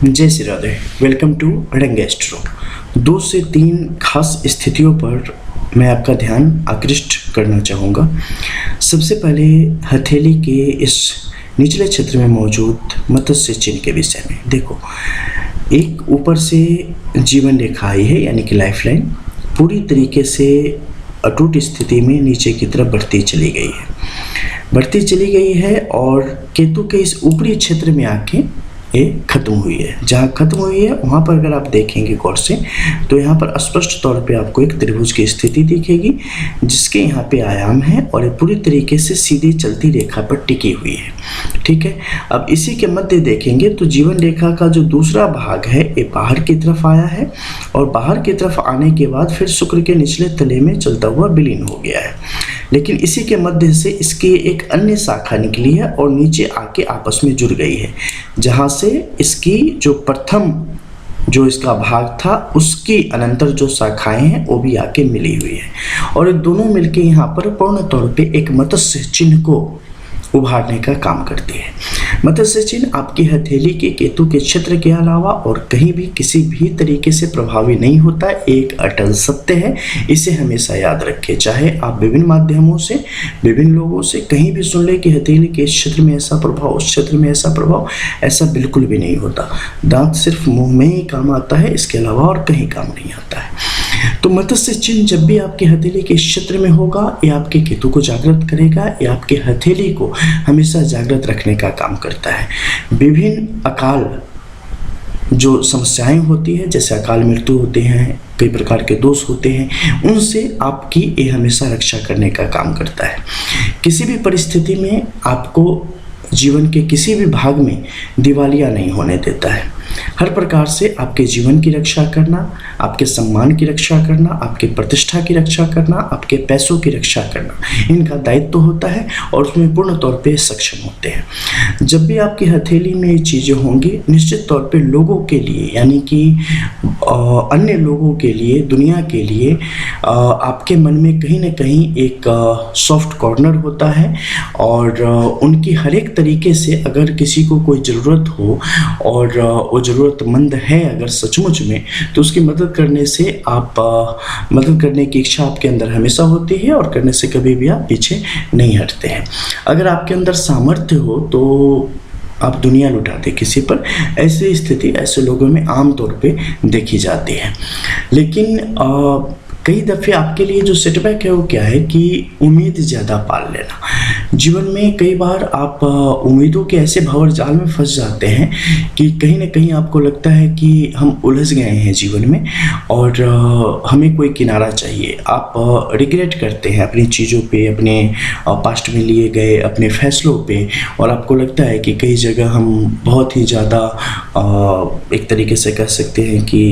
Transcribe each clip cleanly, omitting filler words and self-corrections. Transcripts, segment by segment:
जय Shri Radhe. Welcome to Adang Astro. 2 से 3 खास स्थितियों पर मैं आपका ध्यान आकृष्ट करना चाहूँगा। सबसे पहले हथेली के इस निचले क्षेत्र में मौजूद मत्स्य चिन्ह के विषय में देखो। एक ऊपर से जीवन रेखा आई है, यानी कि लाइफ लाइन पूरी तरीके से अटूट स्थिति में नीचे की तरफ बढ़ती चली गई है और केतु के इस ऊपरी क्षेत्र में आके ये खत्म हुई है। जहाँ खत्म हुई है वहाँ पर अगर आप देखेंगे गौर से तो यहाँ पर स्पष्ट तौर पे आपको एक त्रिभुज की स्थिति दिखेगी, जिसके यहाँ पे आयाम है और ये पूरी तरीके से सीधी चलती रेखा पर टिकी हुई है। ठीक है, अब इसी के मध्य देखेंगे तो जीवन रेखा का जो दूसरा भाग है ये बाहर की तरफ आया है और बाहर की तरफ आने के बाद फिर शुक्र के निचले तले में चलता हुआ विलीन हो गया है। लेकिन इसी के मध्य से इसकी एक अन्य शाखा निकली है और नीचे आके आपस में जुड़ गई है, जहाँ से इसकी जो प्रथम जो इसका भाग था उसकी अनंतर जो शाखाएं हैं वो भी आके मिली हुई है और ये दोनों मिलके यहाँ पर पूर्ण तौर पे एक मत्स्य चिन्ह को उभारने का काम करती है। मत्स्य चिन्ह आपकी हथेली के केतु के क्षेत्र के अलावा और कहीं भी किसी भी तरीके से प्रभावी नहीं होता, एक अटल सत्य है। इसे हमेशा याद रखें। चाहे आप विभिन्न माध्यमों से विभिन्न लोगों से कहीं भी सुन ले कि हथेली के क्षेत्र में ऐसा प्रभाव, उस क्षेत्र में ऐसा प्रभाव, ऐसा बिल्कुल भी नहीं होता। दांत सिर्फ मुंह में ही काम आता है, इसके अलावा और कहीं काम नहीं आता है। तो मत्स्य चिन्ह जब भी आपके हथेली के क्षेत्र में होगा, ये आपके केतु को जागृत करेगा, ये आपके हथेली को हमेशा जागृत रखने का काम करता है। विभिन्न अकाल जो समस्याएं होती है, जैसे अकाल मृत्यु होते हैं, कई प्रकार के दोष होते हैं, उनसे आपकी ये हमेशा रक्षा करने का काम करता है। किसी भी परिस्थिति में आपको जीवन के किसी भी भाग में दिवालिया नहीं होने देता है। हर प्रकार से आपके जीवन की रक्षा करना, आपके सम्मान की रक्षा करना, आपके प्रतिष्ठा की रक्षा करना, आपके पैसों की रक्षा करना, इनका दायित्व होता है और उसमें पूर्ण तौर पे सक्षम होते हैं। जब भी आपकी हथेली में ये चीज़ें होंगी, निश्चित तौर पे लोगों के लिए, यानी कि अन्य लोगों के लिए, दुनिया के लिए आपके मन में कहीं ना कहीं एक सॉफ्ट कॉर्नर होता है और उनकी हर एक तरीके से अगर किसी को कोई ज़रूरत हो और वो ज़रूरतमंद है अगर सचमुच में, तो उसकी मदद करने से आप मदद करने की इच्छा आपके अंदर हमेशा होती है और करने से कभी भी आप पीछे नहीं हटते हैं। अगर आपके अंदर सामर्थ्य हो तो आप दुनिया लुटाते किसी पर, ऐसी स्थिति ऐसे लोगों में आमतौर पे देखी जाती है। लेकिन कई दफ़े आपके लिए जो सेटबैक है वो क्या है कि उम्मीद ज़्यादा पाल लेना। जीवन में कई बार आप उम्मीदों के ऐसे भंवर जाल में फंस जाते हैं कि कहीं ना कहीं आपको लगता है कि हम उलझ गए हैं जीवन में और हमें कोई किनारा चाहिए। आप रिग्रेट करते हैं अपनी चीज़ों पे, अपने पास्ट में लिए गए अपने फैसलों पे, और आपको लगता है कि कई जगह हम बहुत ही ज़्यादा एक तरीके से कह सकते हैं कि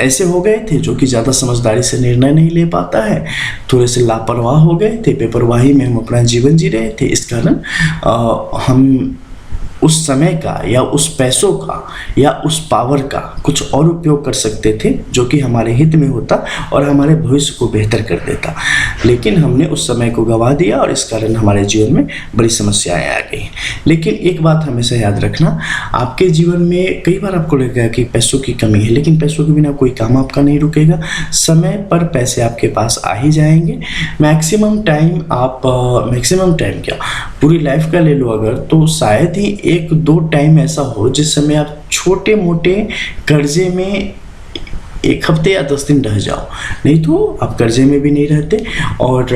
ऐसे हो गए थे जो कि ज़्यादा समझदारी से निर्णय नहीं ले पाता है, थोड़े से लापरवाह हो गए थे, बेपरवाही में हम अपना जीवन जी रहे थे। इस कारण हम उस समय का या उस पैसों का या उस पावर का कुछ और उपयोग कर सकते थे जो कि हमारे हित में होता और हमारे भविष्य को बेहतर कर देता, लेकिन हमने उस समय को गंवा दिया और इस कारण हमारे जीवन में बड़ी समस्याएं आ गई। लेकिन एक बात हमेशा याद रखना, आपके जीवन में कई बार आपको लगेगा कि पैसों की कमी है, लेकिन पैसों के बिना कोई काम आपका नहीं रुकेगा। समय पर पैसे आपके पास आ ही जाएंगे। मैक्सिमम टाइम क्या पूरी लाइफ का ले लो अगर, तो शायद ही 1-2 टाइम ऐसा हो जिस समय आप छोटे मोटे कर्जे में 1 हफ्ते या 10 दिन रह जाओ, नहीं तो आप कर्जे में भी नहीं रहते। और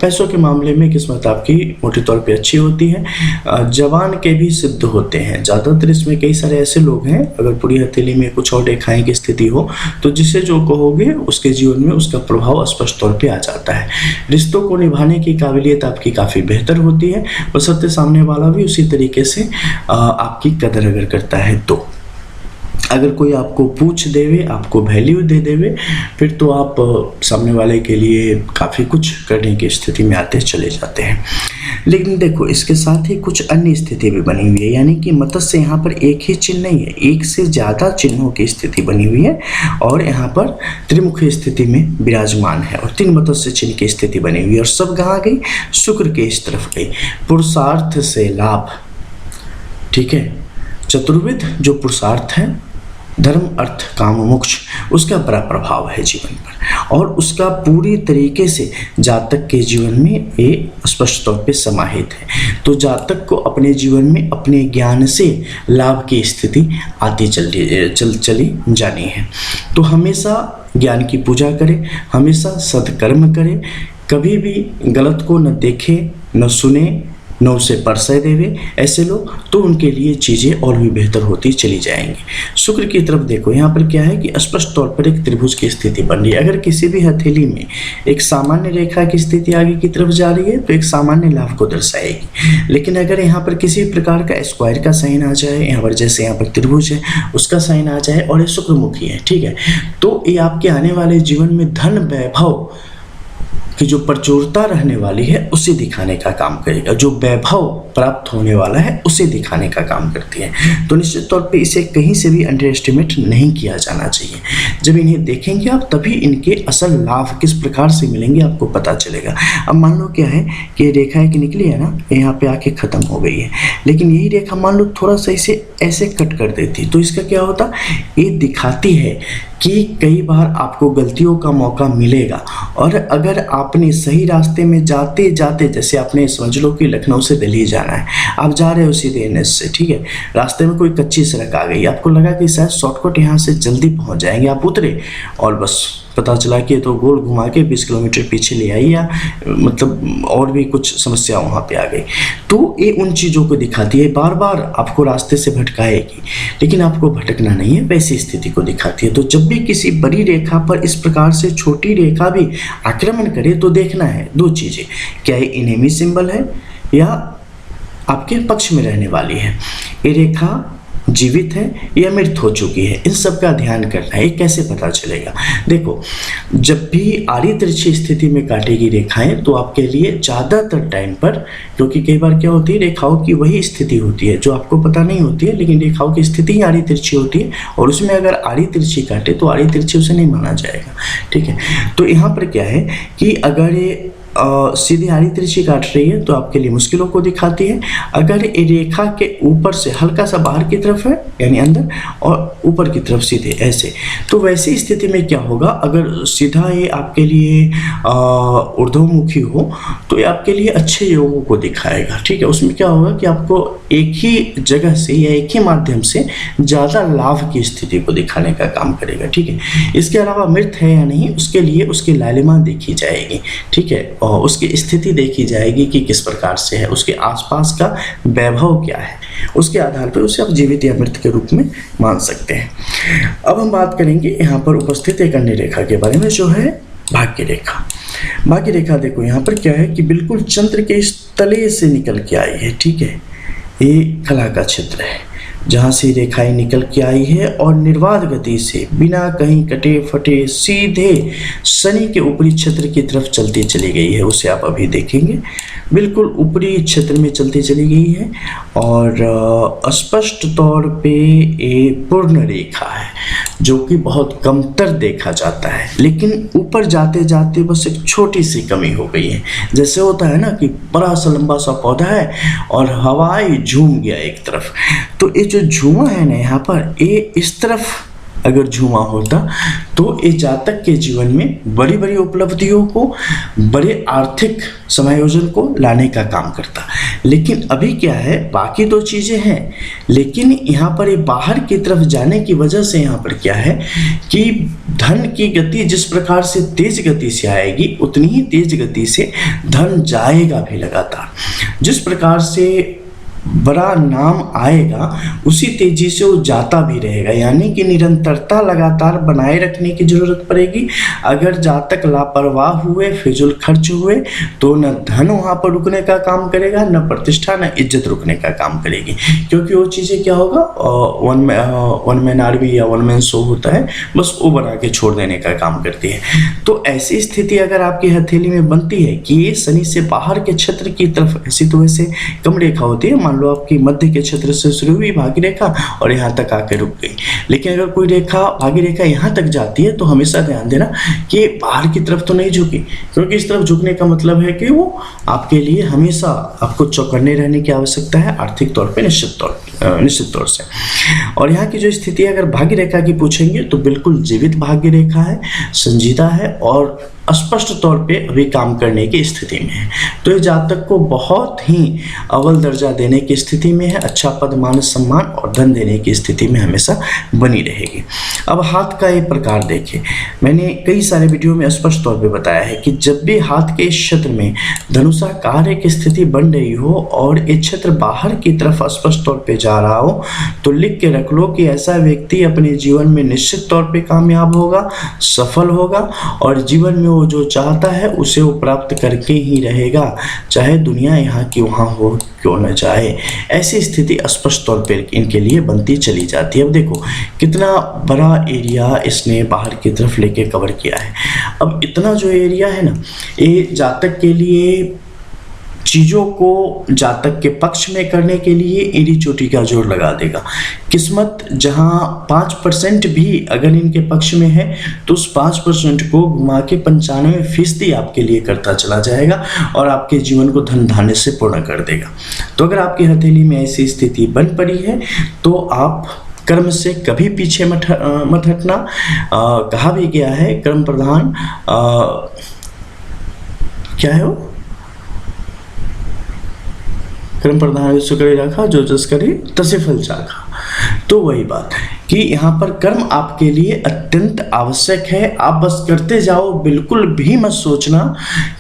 पैसों के मामले में किस्मत आपकी मोटे तौर पे अच्छी होती है। जवान के भी सिद्ध होते हैं ज़्यादातर। इसमें कई सारे ऐसे लोग हैं, अगर पूरी हथेली में कुछ और रेखाएं की स्थिति हो तो जिसे जो कहोगे उसके जीवन में उसका प्रभाव स्पष्ट तौर पे आ जाता है। रिश्तों को निभाने की काबिलियत आपकी काफ़ी बेहतर होती है, बशर्ते सामने वाला भी उसी तरीके से आपकी कदर अगर करता है। तो अगर कोई आपको पूछ देवे, आपको वैल्यू दे देवे, फिर तो आप सामने वाले के लिए काफ़ी कुछ करने की स्थिति में आते चले जाते हैं। लेकिन देखो, इसके साथ ही कुछ अन्य स्थिति भी बनी हुई है, यानी कि मत्स्य यहाँ पर एक ही चिन्ह नहीं है, एक से ज़्यादा चिन्हों की स्थिति बनी हुई है और यहाँ पर त्रिमुखी स्थिति में विराजमान है और 3 मत्स्य चिन्ह की स्थिति बनी हुई है। और सब कहाँ गई? शुक्र के इस तरफ गई। पुरुषार्थ से लाभ, ठीक है, चतुर्विध जो पुरुषार्थ है, धर्म अर्थ काम मोक्ष, उसका बड़ा प्रभाव है जीवन पर, और उसका पूरी तरीके से जातक के जीवन में ये स्पष्ट तौर पे समाहित है। तो जातक को अपने जीवन में अपने ज्ञान से लाभ की स्थिति आती चली जानी है। तो हमेशा ज्ञान की पूजा करें, हमेशा सत्कर्म करें, कभी भी गलत को न देखे, न सुने, न उसे परसय देवे। ऐसे लोग तो उनके लिए चीज़ें और भी बेहतर होती चली जाएंगी। शुक्र की तरफ देखो, यहाँ पर क्या है कि स्पष्ट तौर पर एक त्रिभुज की स्थिति बन रही है। अगर किसी भी हथेली में एक सामान्य रेखा की स्थिति आगे की तरफ जा रही है तो एक सामान्य लाभ को दर्शाएगी। लेकिन अगर यहाँ पर किसी प्रकार का स्क्वायर का साइन आ जाए, यहाँ पर जैसे यहाँ पर त्रिभुज है उसका साइन आ जाए और ये शुक्रमुखी है, ठीक है, तो ये आपके आने वाले जीवन में धन वैभव कि जो प्रचुरता रहने वाली है उसे दिखाने का काम करेगा, जो वैभव प्राप्त होने वाला है उसे दिखाने का काम करती है। तो निश्चित तौर पे इसे कहीं से भी अंडर एस्टिमेट नहीं किया जाना चाहिए। जब इन्हें देखेंगे आप तभी इनके असल लाभ किस प्रकार से मिलेंगे आपको पता चलेगा। अब मान लो क्या है कि रेखा एक निकली है ना, यहाँ पे आके खत्म हो गई है, लेकिन यही रेखा मान लो थोड़ा सा इसे ऐसे कट कर देती तो इसका क्या होता, ये दिखाती है कि कई बार आपको गलतियों का मौका मिलेगा, और अगर आपने सही रास्ते में जाते जाते, जैसे आपने समझ लो कि लखनऊ से दिल्ली जाना है, आप जा रहे हो सीधे NH से, ठीक है, रास्ते में कोई कच्ची सड़क आ गई, आपको लगा कि शायद शॉर्टकट यहाँ से जल्दी पहुँच जाएंगे, आप उतरे और बस पता चला कि तो गोल घुमा के 20 किलोमीटर पीछे ले आई, या मतलब और भी कुछ समस्या वहाँ पे आ गई। तो ये उन चीज़ों को दिखाती है, बार बार आपको रास्ते से भटकाएगी, लेकिन आपको भटकना नहीं है, वैसी स्थिति को दिखाती है। तो जब भी किसी बड़ी रेखा पर इस प्रकार से छोटी रेखा भी आक्रमण करे तो देखना है दो चीज़ें, क्या ये इनेमी सिंबल है या आपके पक्ष में रहने वाली है, ये रेखा जीवित है या मृत हो चुकी है, इन सब का ध्यान करना है। ये कैसे पता चलेगा, देखो जब भी आड़ी तिरछी स्थिति में काटेगी रेखाएं तो आपके लिए ज़्यादातर टाइम पर, क्योंकि कई बार क्या होती है रेखाओं की वही स्थिति होती है जो आपको पता नहीं होती है, लेकिन रेखाओं की स्थिति ही आड़ी तिरछी होती है, और उसमें अगर आड़ी तिरछी काटे तो आड़ी तिरछी उसे नहीं माना जाएगा, ठीक है। तो यहाँ पर क्या है कि अगर ये सीधी आड़ी तिरछी काट रही है तो आपके लिए मुश्किलों को दिखाती है। अगर ये रेखा के ऊपर से हल्का सा बाहर की तरफ है यानी अंदर, और ऊपर की तरफ सीधे ऐसे, तो वैसी स्थिति में क्या होगा, अगर सीधा ये आपके लिए ऊर्ध्वमुखी हो तो ये आपके लिए अच्छे योगों को दिखाएगा, ठीक है। उसमें क्या होगा कि आपको एक ही जगह से या एक ही माध्यम से ज़्यादा लाभ की स्थिति को दिखाने का काम करेगा, ठीक है। इसके अलावा मृत है या नहीं उसके लिए उसकी लालिमा देखी जाएगी, ठीक है, और उसकी स्थिति देखी जाएगी कि किस प्रकार से है, उसके आसपास का वैभव क्या है, उसके आधार पर उसे आप जीवित या मृत के रूप में मान सकते हैं। अब हम बात करेंगे यहाँ पर उपस्थित एक अन्य रेखा के बारे में जो है भाग्य रेखा। भाग्य रेखा देखो यहाँ पर क्या है कि बिल्कुल चंद्र के इस तले से निकल के आई है, ठीक है, ये कला का क्षेत्र है जहाँ से रेखाएं निकल के आई है और निर्बाध गति से बिना कहीं कटे फटे सीधे शनि के ऊपरी क्षेत्र की तरफ चलती चली गई है। उसे आप अभी देखेंगे, बिल्कुल ऊपरी क्षेत्र में चलती चली गई है, और स्पष्ट तौर पे ये पूर्ण रेखा है जो कि बहुत कमतर देखा जाता है, लेकिन ऊपर जाते जाते बस एक छोटी सी कमी हो गई है। जैसे होता है ना कि बड़ा सा लंबा सा पौधा है और हवाई झूम गया एक तरफ, तो ये जो झूमा है ना यहाँ पर, ये इस तरफ अगर झूमा होता तो ये जातक के जीवन में बड़ी बड़ी उपलब्धियों को, बड़े आर्थिक समायोजन को लाने का काम करता। लेकिन अभी क्या है, बाकी दो चीज़ें हैं, लेकिन यहाँ पर ये बाहर की तरफ जाने की वजह से यहाँ पर क्या है कि धन की गति जिस प्रकार से तेज गति से आएगी उतनी ही तेज गति से धन जाएगा भी लगातार। जिस प्रकार से बड़ा नाम आएगा उसी तेजी से वो जाता भी रहेगा, यानी कि निरंतरता लगातार बनाए रखने की जरूरत पड़ेगी। अगर जातक लापरवाह हुए, फिजूल खर्च हुए, तो न धन वहाँ पर रुकने का काम करेगा, न प्रतिष्ठा, न इज्जत रुकने का काम करेगी, क्योंकि वो चीज़ें क्या होगा, वन मैन आर्मी या वन मैन शो होता है, बस वो बना के छोड़ देने का काम करती है। तो ऐसी स्थिति अगर आपकी हथेली में बनती है कि ये शनि से बाहर के क्षेत्र की तरफ, ऐसी तो वैसे कम रेखा होती है, मान मान लो आपकी मध्य के क्षेत्र से शुरू हुई भागी रेखा और यहाँ तक आके रुक गई, लेकिन अगर कोई रेखा भागी रेखा यहाँ तक जाती है तो हमेशा ध्यान देना कि बाहर की तरफ तो नहीं झुकी, क्योंकि इस तरफ झुकने का मतलब है कि वो आपके लिए हमेशा आपको चौकन्ने रहने की आवश्यकता है, आर्थिक तौर पे निश्चित तौर से। और यहाँ की जो स्थिति अगर भाग्य रेखा की पूछेंगे तो बिल्कुल जीवित भाग्य रेखा है, संजीदा है और स्पष्ट तौर पे अभी काम करने की स्थिति में है। तो ये जातक को बहुत ही अव्वल दर्जा देने की स्थिति में है, अच्छा पद मान सम्मान और धन देने की स्थिति में हमेशा बनी रहेगी। अब हाथ का ये प्रकार देखें, मैंने कई सारे वीडियो में स्पष्ट तौर पे बताया है कि जब भी हाथ के इस क्षेत्र में धनुषाकार एक स्थिति बन रही हो और ये क्षेत्र बाहर की तरफ स्पष्ट तौर पे जा रहा हो तो लिख के रख लो कि ऐसा व्यक्ति अपने जीवन में निश्चित तौर पे कामयाब होगा, सफल होगा और जीवन में वो जो चाहता है उसे वो प्राप्त करके ही रहेगा, चाहे दुनिया यहाँ की वहाँ हो क्यों न चाहे। ऐसी स्थिति स्पष्ट तौर पे इनके लिए बनती चली जाती है। अब देखो कितना बड़ा एरिया इसने बाहर की तरफ लेके कवर किया है। अब इतना जो एरिया है ना, ये जातक के लिए चीज़ों को जातक के पक्ष में करने के लिए एड़ी चोटी का जोर लगा देगा। किस्मत जहां 5% भी अगर इनके पक्ष में है तो उस 5% को घुमा के 95% आपके लिए करता चला जाएगा और आपके जीवन को धन धान्य से पूर्ण कर देगा। तो अगर आपकी हथेली में ऐसी स्थिति बन पड़ी है तो आप कर्म से कभी पीछे मत हटना। कहा भी गया है कर्म प्रधान क्या है वो, कर्म प्रधान विश्व करे रखा जो जस करे तसे फल चाखा। तो वही बात कि यहाँ पर कर्म आपके लिए अत्यंत आवश्यक है। आप बस करते जाओ, बिल्कुल भी मत सोचना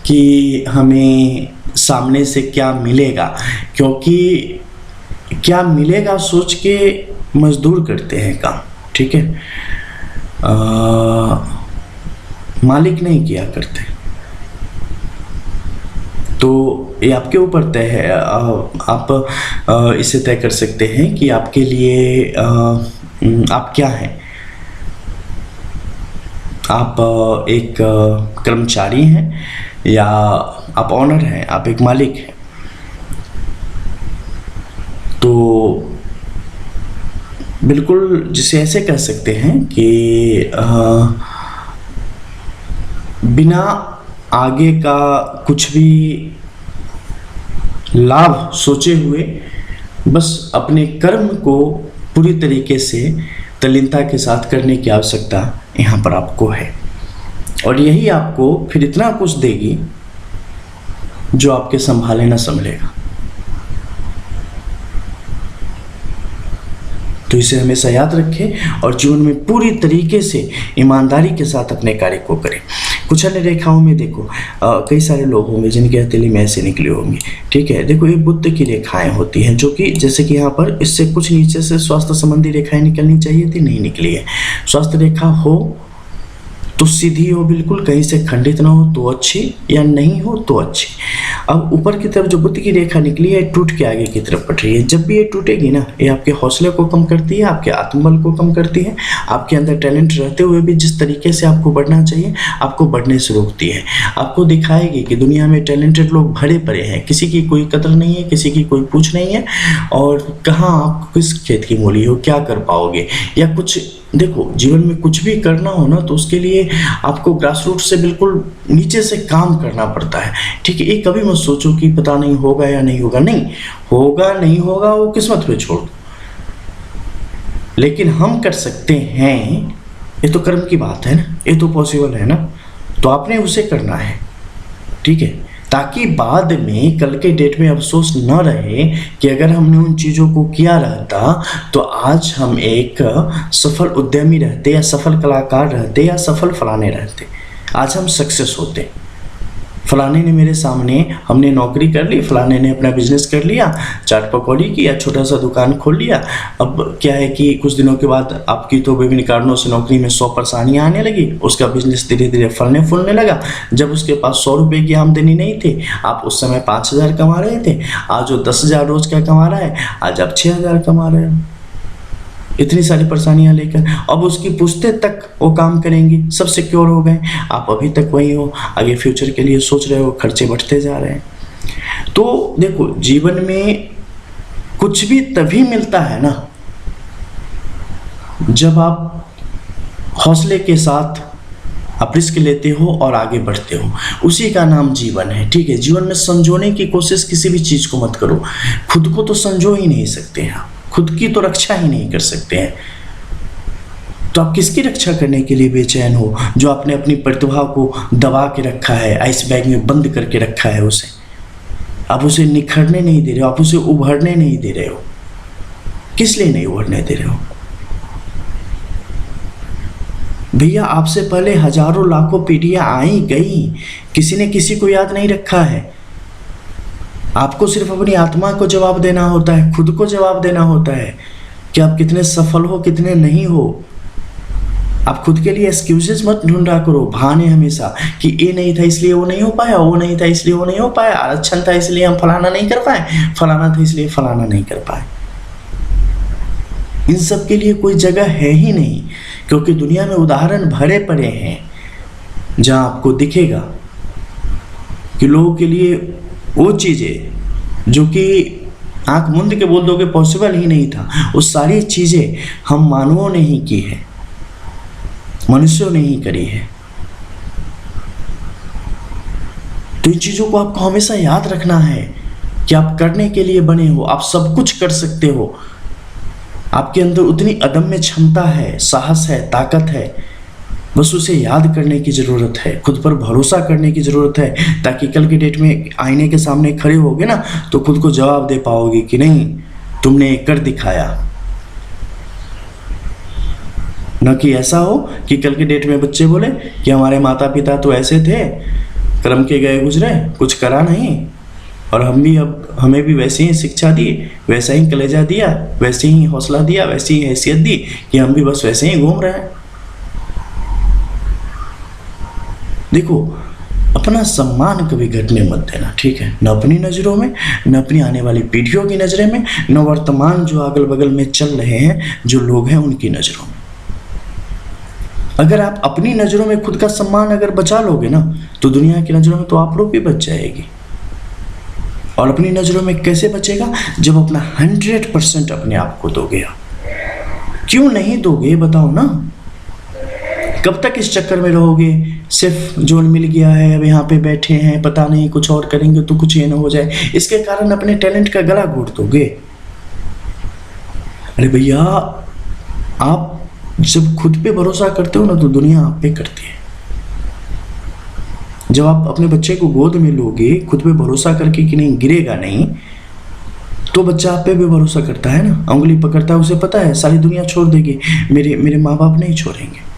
कि हमें सामने से क्या मिलेगा, क्योंकि क्या मिलेगा सोच के मजदूर करते हैं काम, ठीक है, मालिक नहीं किया करते। तो ये आपके ऊपर तय है, आप इसे तय कर सकते हैं कि आपके लिए आप क्या हैं। आप एक कर्मचारी हैं या आप ऑनर हैं, आप एक मालिक हैं। तो बिल्कुल जिसे ऐसे कह सकते हैं कि बिना आगे का कुछ भी लाभ सोचे हुए बस अपने कर्म को पूरी तरीके से तल्लीनता के साथ करने की आवश्यकता यहाँ पर आपको है। और यही आपको फिर इतना कुछ देगी जो आपके संभाले ना संभलेगा। तो इसे हमेशा याद रखें और जीवन में पूरी तरीके से ईमानदारी के साथ अपने कार्य को करें। कुछ अन्य रेखाओं में देखो कई सारे लोग होंगे जिनके हथेली में ऐसे निकले होंगे, ठीक है। देखो ये बुद्ध की रेखाएं होती हैं जो कि जैसे कि यहाँ पर इससे कुछ नीचे से स्वास्थ्य संबंधी रेखाएं निकलनी चाहिए थी, नहीं निकली है। स्वास्थ्य रेखा हो तो सीधी हो, बिल्कुल कहीं से खंडित ना हो तो अच्छी, या नहीं हो तो अच्छी। अब ऊपर की तरफ जो बुद्ध की रेखा निकली है टूट के आगे की तरफ बढ़ रही है। जब भी ये टूटेगी ना, ये आपके हौसले को कम करती है, आपके आत्मबल को कम करती है, आपके अंदर टैलेंट रहते हुए भी जिस तरीके से आपको बढ़ना चाहिए आपको बढ़ने से रोकती है। आपको दिखाएगी कि दुनिया में टैलेंटेड लोग भरे पड़े हैं, किसी की कोई कदर नहीं है, किसी की कोई पूछ नहीं है, और कहाँ आप किस खेत की मूली हो, क्या कर पाओगे। या कुछ देखो जीवन में कुछ भी करना हो ना तो उसके लिए आपको ग्रास रूट से बिल्कुल नीचे से काम करना पड़ता है, ठीक है। ये कभी मत सोचो कि पता नहीं होगा या नहीं होगा, नहीं होगा नहीं होगा वो किस्मत पे छोड़ दो, लेकिन हम कर सकते हैं। ये तो कर्म की बात है ना, ये तो पॉसिबल है ना, तो आपने उसे करना है, ठीक है, ताकि बाद में कल के डेट में अफसोस न रहे कि अगर हमने उन चीज़ों को किया रहता तो आज हम एक सफल उद्यमी रहते, या सफल कलाकार रहते, या सफल फलाने रहते, आज हम सक्सेस होते। फलाने ने मेरे सामने, हमने नौकरी कर ली, फलाने ने अपना बिजनेस कर लिया, चाट पकौड़ी की या छोटा सा दुकान खोल लिया। अब क्या है कि कुछ दिनों के बाद आपकी तो विभिन्न कारणों से नौकरी में 100 परेशानियाँ आने लगी, उसका बिजनेस धीरे धीरे फलने फूलने लगा। जब उसके पास 100 रुपये की आमदनी नहीं थी, आप उस समय 5000 कमा रहे थे, आज वो 10,000 रोज का कमा रहा है, आज आप 6,000 कमा रहे हो। इतनी सारी परेशानियां लेकर अब उसकी पुश्ते तक वो काम करेंगी, सब सिक्योर हो गए, आप अभी तक वही हो, आगे फ्यूचर के लिए सोच रहे हो, खर्चे बढ़ते जा रहे हैं। तो देखो जीवन में कुछ भी तभी मिलता है ना जब आप हौसले के साथ आप रिस्क लेते हो और आगे बढ़ते हो। उसी का नाम जीवन है। ठीक है, जीवन में संजोने की कोशिश किसी भी चीज़ को मत करो। खुद को तो संजो ही नहीं सकते हैं, खुद की तो रक्षा ही नहीं कर सकते हैं, तो आप किसकी रक्षा करने के लिए बेचैन हो? जो आपने अपनी प्रतिभा को दबा के रखा है, आइस बैग में बंद करके रखा है, उसे आप उसे निखरने नहीं दे रहे हो, आप उसे उभरने नहीं दे रहे हो। किस लिए नहीं उभरने दे रहे हो? भैया आपसे पहले हजारों लाखों पीढ़ियां आई गई, किसी ने किसी को याद नहीं रखा है। आपको सिर्फ अपनी आत्मा को जवाब देना होता है, खुद को जवाब देना होता है कि आप कितने सफल हो, कितने नहीं हो। आप खुद के लिए एक्सक्यूजेस मत ढूंढा करो, बहाने हमेशा कि ये नहीं था इसलिए वो नहीं हो पाया, वो नहीं था इसलिए वो नहीं हो पाया, आरक्षण था इसलिए हम फलाना नहीं कर पाए, फलाना था इसलिए फलाना नहीं कर पाए। इन सब के लिए कोई जगह है ही नहीं, क्योंकि दुनिया में उदाहरण भरे पड़े हैं जहां आपको दिखेगा कि लोगों के लिए वो चीज़ें जो कि आंख मूंद के बोल दोगे पॉसिबल ही नहीं था, वो सारी चीज़ें हम मानवों ने ही की है, मनुष्यों ने ही करी है। तो इन चीज़ों को आपको हमेशा याद रखना है कि आप करने के लिए बने हो, आप सब कुछ कर सकते हो। आपके अंदर उतनी अदम्य क्षमता है, साहस है, ताकत है, बस उसे याद करने की ज़रूरत है, खुद पर भरोसा करने की ज़रूरत है, ताकि कल की डेट में आईने के सामने खड़े होगे ना तो खुद को जवाब दे पाओगे कि नहीं तुमने कर दिखाया। न कि ऐसा हो कि कल की डेट में बच्चे बोले कि हमारे माता पिता तो ऐसे थे, कर्म के गए गुजरे, कुछ करा नहीं, और अब हमें भी वैसे ही शिक्षा दी, वैसा ही कलेजा दिया, वैसे ही हौसला दिया, वैसी ही हैसियत दी कि हम भी बस वैसे ही घूम रहे हैं। देखो, अपना सम्मान कभी घटने मत देना, ठीक है? न अपनी नज़रों में, न अपनी आने वाली पीढ़ियों की नज़रें में, न वर्तमान जो अगल बगल में चल रहे हैं जो लोग हैं उनकी नज़रों में। अगर आप अपनी नज़रों में खुद का सम्मान अगर बचा लोगे ना तो दुनिया की नज़रों में तो आप लोग भी बच जाएगी। और अपनी नज़रों में कैसे बचेगा? जब अपना 100% अपने आप को दोगे। क्यों नहीं दोगे बताओ ना? कब तक इस चक्कर में रहोगे? सिर्फ जोन मिल गया है, अब यहाँ पे बैठे हैं, पता नहीं कुछ और करेंगे तो कुछ ये ना हो जाए, इसके कारण अपने टैलेंट का गला घोट दोगे। अरे भैया, आप जब खुद पे भरोसा करते हो ना तो दुनिया आप पे करती है। जब आप अपने बच्चे को गोद में लोगे खुद पे भरोसा करके कि नहीं गिरेगा नहीं, तो बच्चा आप पे भी भरोसा करता है ना, उंगली पकड़ता है, उसे पता है सारी दुनिया छोड़ देगी, मेरे माँ बाप नहीं छोड़ेंगे।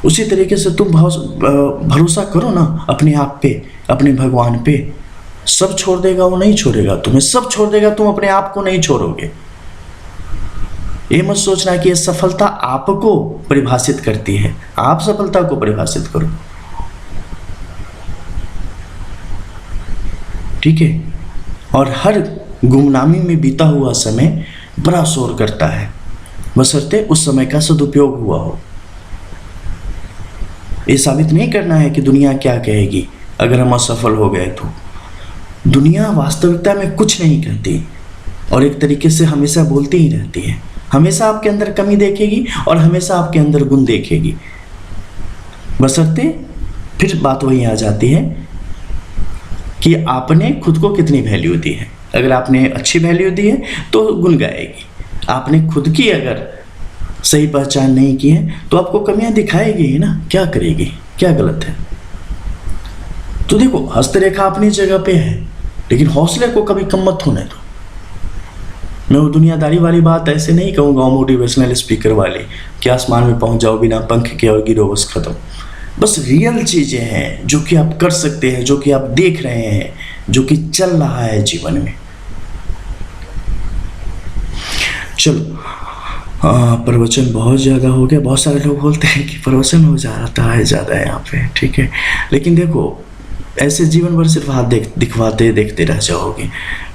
उसी तरीके से तुम भरोसा करो ना अपने आप पे, अपने भगवान पे। सब छोड़ देगा वो नहीं छोड़ेगा तुम्हें, सब छोड़ देगा, तुम अपने आप को नहीं छोड़ोगे। ये मत सोचना कि ये सफलता आपको परिभाषित करती है, आप सफलता को परिभाषित करो, ठीक है? और हर गुमनामी में बीता हुआ समय बड़ा शोर करता है, बशर्ते उस समय का सदुपयोग हुआ हो। ये साबित नहीं करना है कि दुनिया क्या कहेगी अगर हम असफल हो गए तो। दुनिया वास्तविकता में कुछ नहीं कहती और एक तरीके से हमेशा बोलती ही रहती है। हमेशा आपके अंदर कमी देखेगी और हमेशा आपके अंदर गुण देखेगी, बशर्ते फिर बात वही आ जाती है कि आपने खुद को कितनी वैल्यू दी है। अगर आपने अच्छी वैल्यू दी है तो गुण गाएगी, आपने खुद की अगर सही पहचान नहीं की है तो आपको कमियां दिखाएगी ही ना, क्या करेगी, क्या गलत है? तो देखो, हस्तरेखा अपनी जगह पे है, लेकिन हौसले को कभी कम मत होने दो। मैं वो दुनियादारी वाली बात ऐसे नहीं कहूँगा, मोटिवेशनल स्पीकर वाली कि आसमान में पहुँच जाओ बिना पंख के और गिरो बस खत्म। बस रियल चीज़ें हैं जो कि आप कर सकते हैं, जो कि आप देख रहे हैं, जो कि चल रहा है जीवन में। चलो, प्रवचन बहुत ज़्यादा हो गया। बहुत सारे लोग बोलते हैं कि प्रवचन हो जाता है ज़्यादा यहाँ पे, ठीक है, लेकिन देखो ऐसे जीवन भर सिर्फ हाथ दिखवाते देखते रह जाओगे।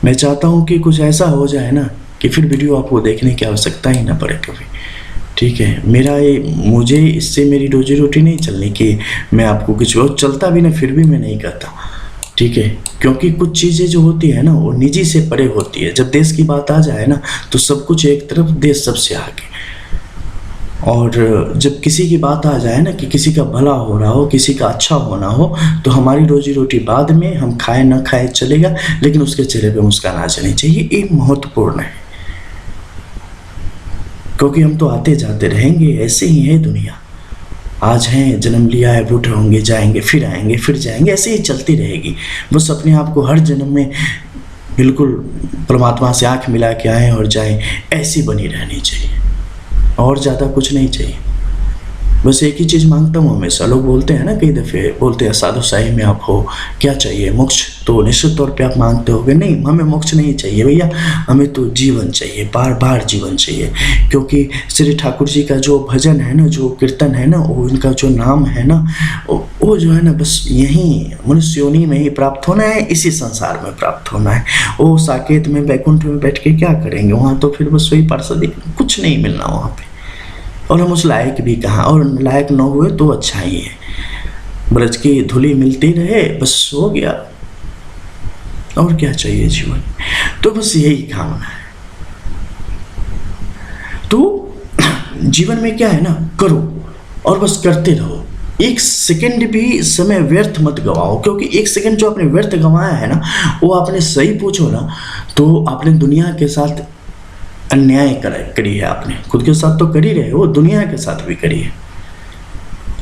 मैं चाहता हूँ कि कुछ ऐसा हो जाए ना कि फिर वीडियो आपको देखने की आवश्यकता ही ना पड़े कभी, ठीक है? मुझे इससे मेरी रोजी रोटी नहीं चलनी कि मैं आपको कुछ और चलता भी ना फिर भी मैं नहीं करता। ठीक है, क्योंकि कुछ चीज़ें जो होती है ना वो निजी से परे होती है। जब देश की बात आ जाए ना तो सब कुछ एक तरफ, देश सबसे आगे। और जब किसी की बात आ जाए ना कि किसी का भला हो रहा हो, किसी का अच्छा होना हो, तो हमारी रोजी रोटी बाद में, हम खाए ना खाए चलेगा, लेकिन उसके चेहरे पे मुस्कान आ जानी चाहिए। ये महत्वपूर्ण है, क्योंकि हम तो आते जाते रहेंगे, ऐसे ही है दुनिया। आज हैं, जन्म लिया है, बूढ़े होंगे, जाएंगे, फिर आएंगे, फिर जाएंगे, ऐसे ही चलती रहेगी। बस अपने आप को हर जन्म में बिल्कुल परमात्मा से आंख मिला के आएँ और जाएं, ऐसी बनी रहनी चाहिए, और ज़्यादा कुछ नहीं चाहिए। बस एक ही चीज़ मांगता हूँ हमेशा। लोग बोलते हैं ना, कई दफ़े बोलते हैं साधु शाही में आप हो, क्या चाहिए, मोक्ष? तो निश्चित तौर पे आप मांगते होगे, नहीं हमें मोक्ष नहीं चाहिए भैया, हमें तो जीवन चाहिए, बार बार जीवन चाहिए। क्योंकि श्री ठाकुर जी का जो भजन है ना, जो कीर्तन है ना, वो इनका जो नाम है ना, वो जो है ना, बस यहीं मनुष्य योनि में ही प्राप्त होना है, इसी संसार में प्राप्त होना है। वो साकेत में, बैकुंठ में बैठ के क्या करेंगे वहाँ? तो फिर बस वही पार्षद, कुछ नहीं मिलना वहाँ पे। और हम उस लायक भी कहाँ, और लायक न हुए तो अच्छा ही है। ब्रज की धूली मिलती रहे, बस हो गया, और क्या चाहिए जीवन। तो बस यही कामना है। तो जीवन में क्या है ना, करो और बस करते रहो। एक सेकंड भी समय व्यर्थ मत गवाओ, क्योंकि एक सेकंड जो आपने व्यर्थ गंवाया है ना, वो आपने सही पूछो ना, तो आपने दुनिया के साथ अन्याय करी है। आपने खुद के साथ तो कर ही रहे हो, दुनिया के साथ भी करी है।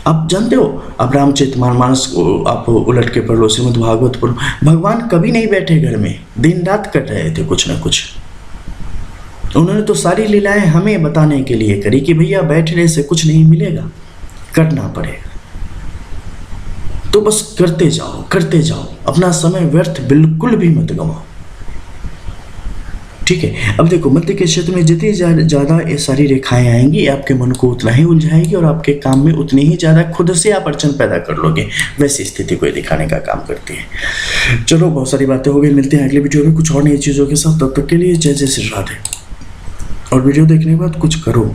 आप जानते हो, अब रामचरितमानस को आप उलट के पढ़ लो, श्रीमद् भागवत पढ़ लो, भगवान कभी नहीं बैठे घर में, दिन रात कर रहे थे कुछ ना कुछ। उन्होंने तो सारी लीलाएं हमें बताने के लिए करी कि भैया बैठने से कुछ नहीं मिलेगा, करना पड़ेगा। तो बस करते जाओ, करते जाओ, अपना समय व्यर्थ बिल्कुल भी मत गवाओ। ठीक है। अब देखो, मध्य के क्षेत्र में जितनी ज़्यादा ये सारी रेखाएं आएंगी, आपके मन को उतना ही उलझाएगी और आपके काम में उतनी ही ज़्यादा खुद से आप अड़चन पैदा कर लोगे। वैसी स्थिति को दिखाने का काम करती है। चलो, बहुत सारी बातें हो गई, मिलते हैं अगले वीडियो में कुछ और नई चीज़ों के साथ। तब तक के लिए जय जय श्री राधे। और वीडियो देखने के बाद कुछ करो।